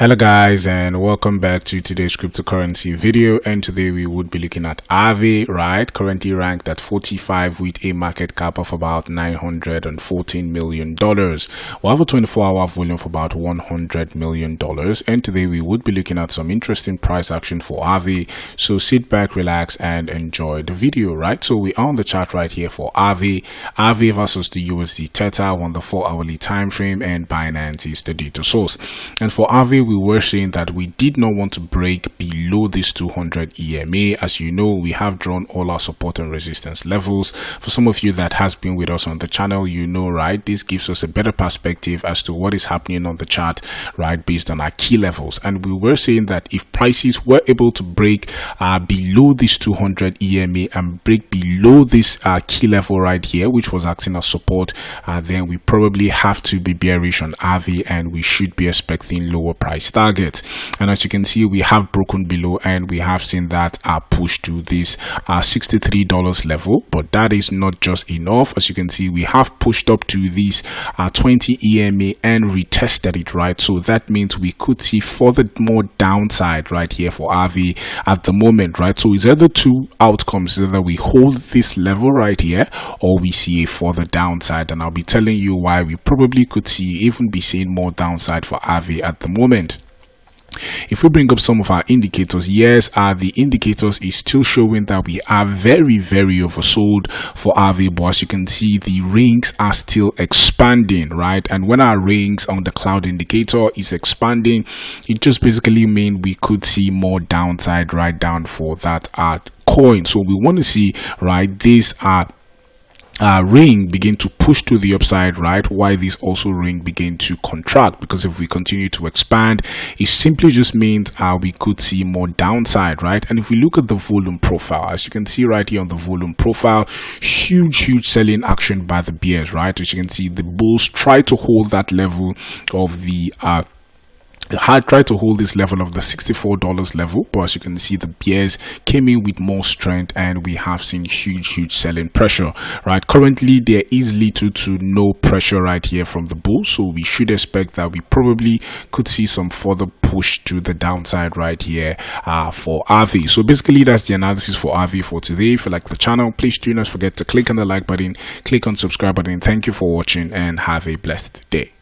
Hello guys, and welcome back to today's cryptocurrency video. And today we would be looking at AAVE, right? Currently ranked at 45 with a market cap of about $914 million. We have a 24-hour volume of about $100 million. And today we would be looking at some interesting price action for AAVE. So sit back, relax, and enjoy the video, right? So we are on the chart right here for AAVE. AAVE versus the USD Theta on the 4-hourly time frame, and Binance is the data source. And for AAVE, we were saying that we did not want to break below this 200 EMA. As you know, we have drawn all our support and resistance levels. For some of you that has been with us on the channel, you know, right, this gives us a better perspective as to what is happening on the chart, right, based on our key levels. And we were saying that if prices were able to break below this 200 EMA and break below this key level right here, which was acting as support, then we probably have to be bearish on AAVE, and we should be expecting lower price target. And as you can see, we have broken below, and we have seen that push to this $63 level. But that is not just enough. As you can see, we have pushed up to this 20 EMA and retested it, right? So that means we could see further more downside right here for AAVE at the moment, right? So it's either two outcomes: either we hold this level right here, or we see a further downside. And I'll be telling you why we probably could see even be seeing more downside for AAVE at the moment. If we bring up some of our indicators, yes, the indicators is still showing that we are very oversold for AAVE, but as you can see, the rings are still expanding, right? And when our rings on the cloud indicator is expanding, it just basically means we could see more downside right down for that coin. So we want to see, right, these ring begin to push to the upside, right, why this also ring begin to contract, because if we continue to expand, it simply just means we could see more downside, right? And if we look at the volume profile, as you can see right here on the volume profile, huge selling action by the bears, right? As you can see, the bulls try to hold that level of the had tried to hold this level of the $64 level, but as you can see, the bears came in with more strength, and we have seen huge selling pressure, right? Currently there is little to no pressure right here from the bulls, so we should expect that we probably could see some further push to the downside right here for AAVE. So basically that's the analysis for AAVE for today. If you like the channel, please do not forget to click on the like button, click on subscribe button. Thank you for watching, and have a blessed day.